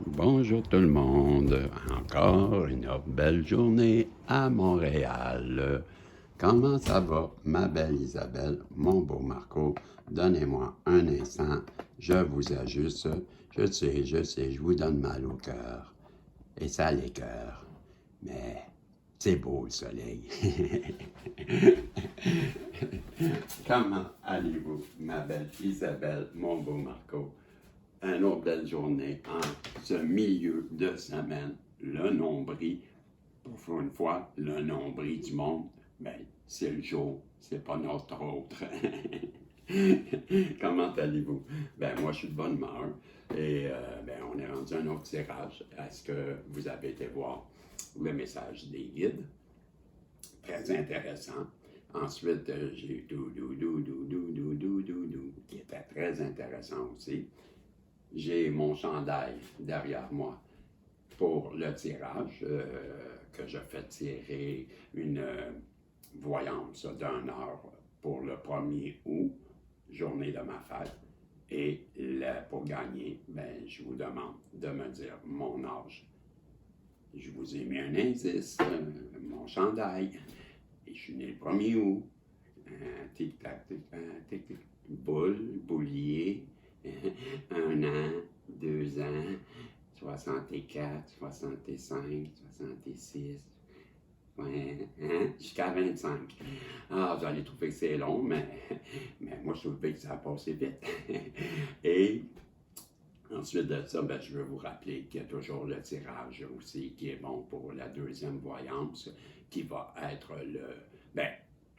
Bonjour tout le monde, encore une belle journée à Montréal. Comment ça va, ma belle Isabelle, mon beau Marco? Donnez-moi un instant, je vous ajuste. Je sais, je vous donne mal au cœur. Et ça l'écœure. Mais c'est beau le soleil. Comment allez-vous, ma belle Isabelle, mon beau Marco? Une autre belle journée en ce milieu de semaine. Le nombril, pour une fois, le nombril du monde, ben, c'est le jour, c'est pas notre autre. Comment allez-vous? Ben, moi, je suis de bonne humeur et ben, on est rendu à un autre tirage. Est-ce que vous avez été voir le message des guides? Très intéressant. Ensuite, j'ai eu qui était très intéressant aussi. J'ai mon chandail derrière moi pour le tirage que je fais tirer une voyance d'une heure pour le 1er août, journée de ma fête. Et là, pour gagner, ben, je vous demande de me dire mon âge. Je vous ai mis un indice, mon chandail. Et je suis né le 1er août. Tic-tac, tic-tac, tic-tac. Boule, boulier. 1 an, 2 ans, 64, 65, 66, ouais, hein? Jusqu'à 25. Ah, vous allez trouver que c'est long, mais moi, je trouve que ça a passé vite. Et ensuite de ça, ben, je veux vous rappeler qu'il y a toujours le tirage aussi qui est bon pour la deuxième voyance, qui va être ben,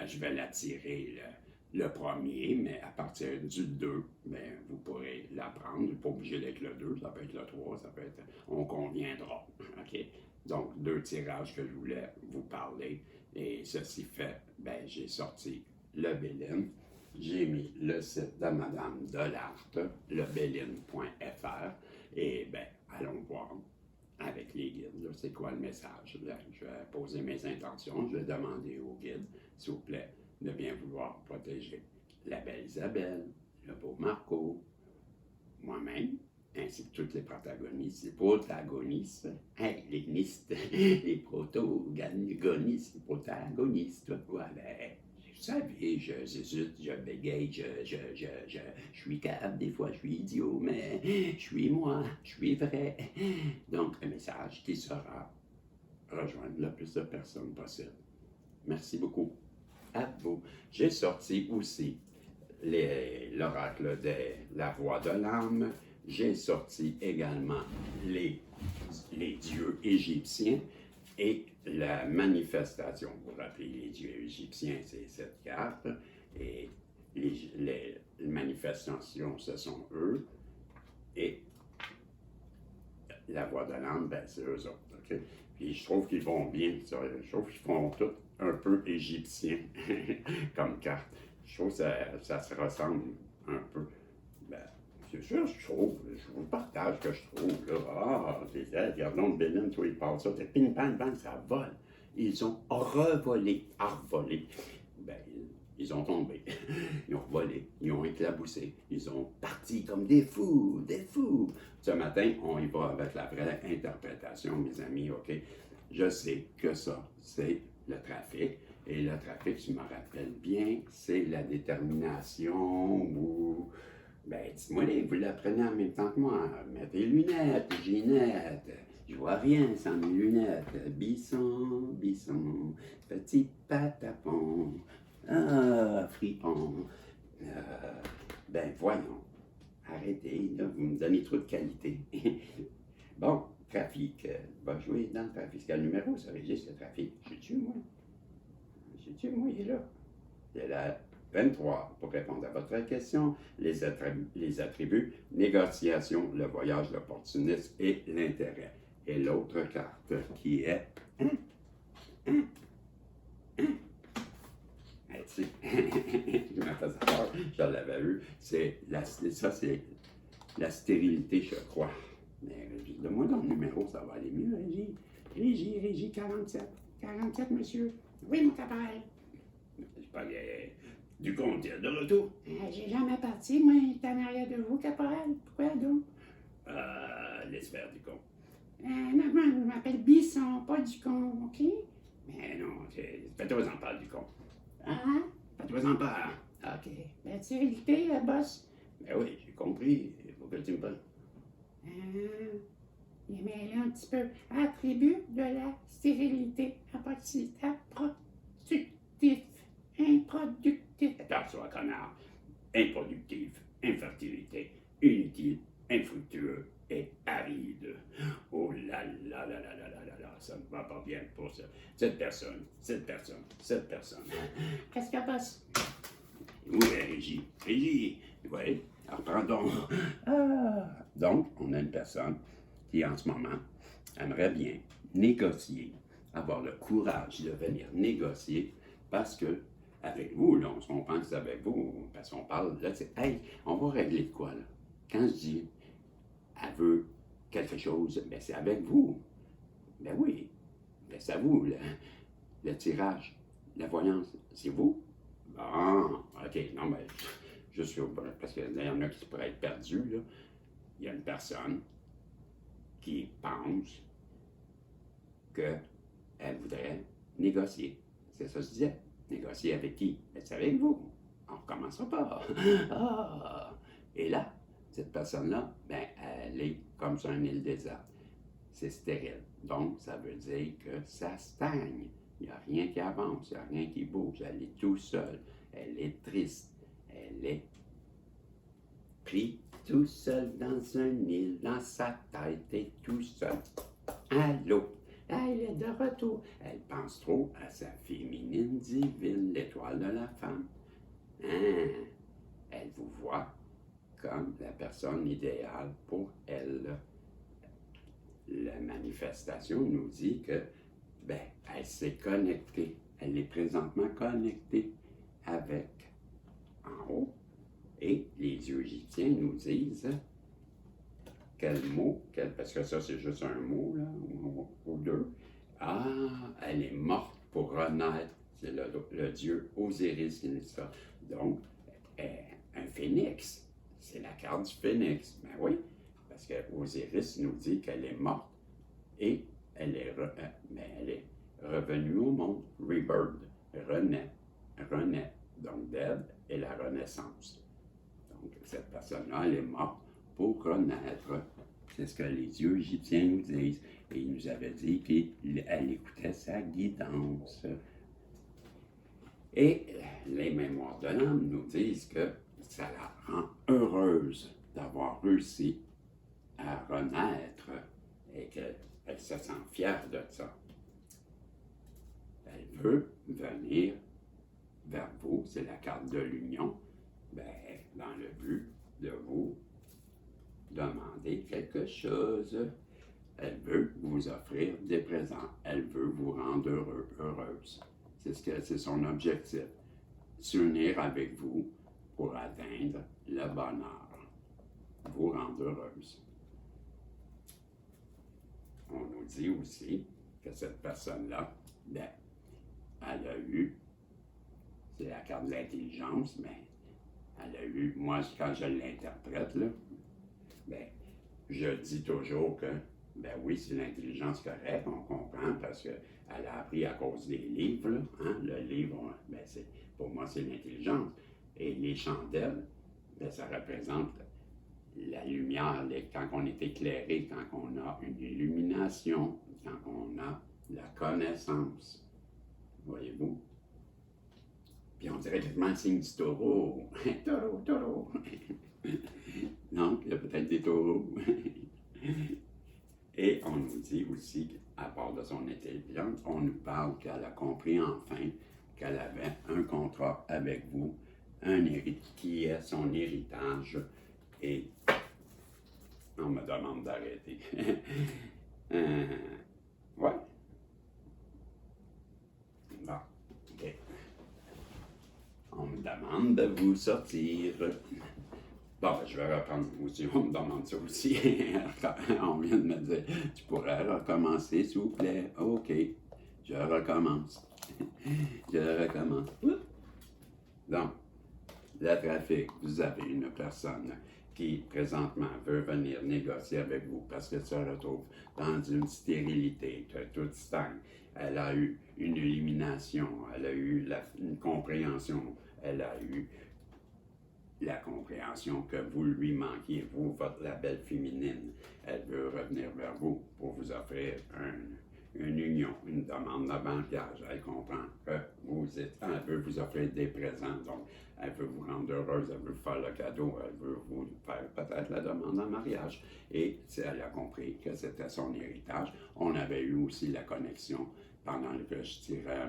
je vais la tirer le 1er, mais à partir du 2, ben, vous pourrez la prendre. Vous n'êtes pas obligé d'être le 2, ça peut être le 3, ça peut être... On conviendra, OK? Donc, 2 tirages que je voulais vous parler. Et ceci fait, ben, j'ai sorti le Béline. J'ai mis le site de Madame Delarte, lebéline.fr. Et ben, allons voir avec les guides, c'est quoi le message. Là, je vais poser mes intentions, je vais demander au guide, s'il vous plaît, de bien vouloir protéger la belle Isabelle, le beau Marco, moi-même, ainsi que toutes les protagonistes, les protagonistes, hey, les nistes, les protagonistes, les protagonistes, voilà. Vous savez, je zézute, je bégaye, je suis capable, des fois je suis idiot, mais je suis moi, je suis vrai. Donc, un message qui sera rejoindre le plus de personnes possible. Merci beaucoup. À vous. J'ai sorti aussi l'oracle de la voix de l'âme. J'ai sorti également les dieux égyptiens et la manifestation. Vous vous rappelez, les dieux égyptiens, c'est cette carte. Et les manifestations, ce sont eux. Et la voix de l'âme, ben, c'est eux autres. Okay? Puis je trouve qu'ils vont bien. Je trouve qu'ils font tout un peu égyptiens comme carte. Je trouve que ça se ressemble un peu. Ben, c'est sûr, je vous partage ce que je trouve. Là. Ah, c'est ça, regardons le Bénin, toi, il passe ça, c'est ping, pang, bang, ça vole. Ils ont revolé, revolé. Ben, ils ont tombé, ils ont volé, ils ont éclaboussé, ils ont parti comme des fous, des fous. Ce matin, on y va avec la vraie interprétation, mes amis, OK? Je sais que ça, c'est le trafic. Et le trafic, je me rappelle bien, c'est la détermination ou... Ben, dis-moi, vous l'apprenez en même temps que moi. Mettez les lunettes, Ginette. Je vois rien sans mes lunettes. Bisson, bisson, petit patapon. Ah, fripon. Ben, voyons. Arrêtez, là, vous me donnez trop de qualité. Bon, trafic. Va jouer dans le trafic. Quel numéro ça registre le trafic? Je suis moi. Je suis moi, il est là. C'est la 23 pour répondre à votre question. Les attributs, négociation, le voyage, l'opportunisme et l'intérêt. Et l'autre carte qui est... Je me faisais peur, je l'avais vu. Ça, c'est la stérilité, je crois. Mais donne-moi donc le numéro, ça va aller mieux, Régie. Régie 47. 47, monsieur. Oui, mon caporal. Je parlais du comte de retour. J'ai jamais parti, moi, j'étais en arrière de vous, caporal. Pourquoi donc? sphères du con. Non, moi, je m'appelle Bisson, pas du con, OK? Mais non, fais-toi en pas du con. Ah, Fais-toi en pas. OK. La stérilité, boss. Ben oui, j'ai compris. Il faut que tu me parles. Il est mêlé un petit peu. Attribut de la stérilité. Improductif. Improductif. Aperçois, connard. Improductif, infertilité, inutile, infructueux et aride. Oh là là là là là là là là, ça ne va pas bien pour ça. Cette personne. Qu'est-ce qu'il y a, boss? Oui, Régie. Oui, alors pardon. Donc, on a une personne qui, en ce moment, aimerait bien négocier, avoir le courage de venir négocier parce que, avec vous, là, on se comprend que c'est avec vous, parce qu'on parle, là, c'est, hey, on va régler de quoi, là? Quand je dis, elle veut quelque chose, ben c'est avec vous. Ben oui, ben c'est à vous, le tirage, la voyance, c'est vous. Bon, OK, non, ben, je suis au parce qu'il y en a qui pourraient être perdus, là. Il y a une personne qui pense qu'elle voudrait négocier. C'est ça que je disais. Négocier avec qui? Ben, c'est avec vous. On ne recommencera pas. Ah! Et là, cette personne-là, ben, elle est comme sur une île déserte. C'est stérile. Donc, ça veut dire que ça stagne. Il n'y a rien qui avance, il n'y a rien qui bouge. Elle est tout seule. Elle est triste. Elle est prise tout seul dans une île, dans sa tête, et tout seul. Allô? Elle est de retour. Elle pense trop à sa féminine divine, l'étoile de la femme. Hein? Elle vous voit comme la personne idéale pour elle. La manifestation nous dit que, ben, elle s'est connectée. Elle est présentement connectée avec en haut. Et les dieux égyptiens nous disent quel mot, parce que ça c'est juste un mot, là, ou deux. Ah, elle est morte pour renaître. C'est le dieu Osiris qui dit ça. Donc, un phénix, c'est la carte du phénix. Ben oui, parce que Osiris nous dit qu'elle est morte et elle est revenue au monde. Rebirth, renaît. Donc, dead est la renaissance. Donc, cette personne-là, elle est morte pour renaître. C'est ce que les dieux égyptiens nous disent. Et ils nous avaient dit qu'elle écoutait sa guidance. Et les mémoires de l'âme nous disent que ça la rend heureuse d'avoir réussi à renaître et qu'elle se sent fière de ça. Elle veut venir vers vous, c'est la carte de l'union, ben, dans le but de vous demander quelque chose. Elle veut vous offrir des présents. Elle veut vous rendre heureuse. C'est son objectif. S'unir avec vous pour atteindre le bonheur. Vous rendre heureuse. On nous dit aussi que cette personne-là, ben, elle a eu, c'est la carte de l'intelligence, mais elle a eu, moi, quand je l'interprète, là, ben, je dis toujours que, ben oui, c'est l'intelligence correcte, on comprend, parce qu'elle a appris à cause des livres, là, hein? Le livre, ben, pour moi, c'est l'intelligence. Et les chandelles, ben, ça représente la lumière, quand on est éclairé, quand on a une illumination, quand on a la connaissance. Voyez-vous? Puis on dirait quasiment le signe du taureau. Taureau. Donc, il y a peut-être des taureaux. Et on nous dit aussi, à part de son intelligence, on nous parle qu'elle a compris enfin qu'elle avait un contrat avec vous, qui est son héritage. Et on me demande d'arrêter. Ouais. Bon, OK. On me demande de vous sortir. Bon, ben, je vais reprendre aussi. On me demande ça aussi. On vient de me dire, tu pourrais recommencer, s'il vous plaît. OK. Je recommence. Donc, le trafic, vous avez une personne qui présentement veut venir négocier avec vous parce qu'elle se retrouve dans une stérilité, toute stagne. Elle a eu une élimination, elle a eu une compréhension, elle a eu la compréhension que vous lui manquiez, vous, la belle féminine. Elle veut revenir vers vous pour vous offrir une union, une demande de mariage. Elle comprend que elle veut vous offrir des présents, donc elle veut vous rendre heureuse, elle veut vous faire le cadeau, elle veut vous faire peut-être la demande en mariage. Et elle a compris que c'était son héritage. On avait eu aussi la connexion pendant que je tirais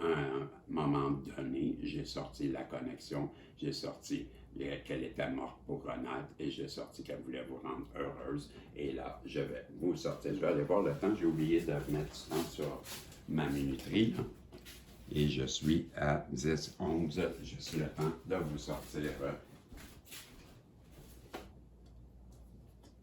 un moment donné, j'ai sorti la connexion, j'ai sorti qu'elle était morte pour renaître et j'ai sorti qu'elle voulait vous rendre heureuse. Et là, je vais vous sortir. Je vais aller voir le temps. J'ai oublié de mettre du temps sur ma minuterie. Et je suis à 10-11. Je suis le temps de vous sortir.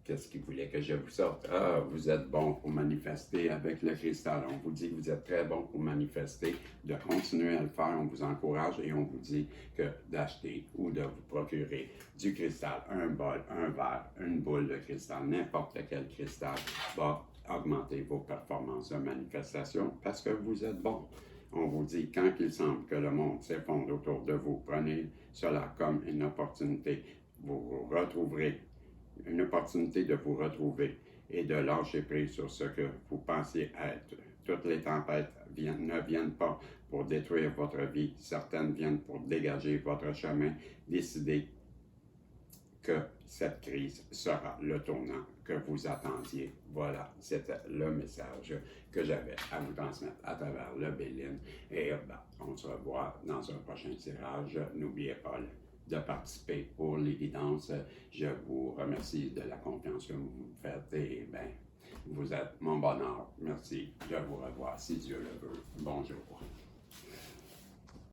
Qu'est-ce qu'il voulait que je vous sorte? Ah, vous êtes bon pour manifester avec le cristal. On vous dit que vous êtes très bon pour manifester, de continuer à le faire. On vous encourage et on vous dit que d'acheter ou de vous procurer du cristal, un bol, un verre, une boule de cristal, n'importe quel cristal va augmenter vos performances de manifestation parce que vous êtes bon. On vous dit, quand il semble que le monde s'effondre autour de vous, prenez cela comme une opportunité. Vous vous retrouverez une opportunité de vous retrouver et de lâcher prise sur ce que vous pensiez être. Toutes les tempêtes ne viennent pas pour détruire votre vie. Certaines viennent pour dégager votre chemin. Décidez que cette crise sera le tournant que vous attendiez. Voilà, c'était le message que j'avais à vous transmettre à travers le Béline. Et on se revoit dans un prochain tirage. N'oubliez pas de participer pour les guidances. Je vous remercie de la confiance que vous me faites et vous êtes mon bonheur. Merci. Je vous revois si Dieu le veut. Bonjour.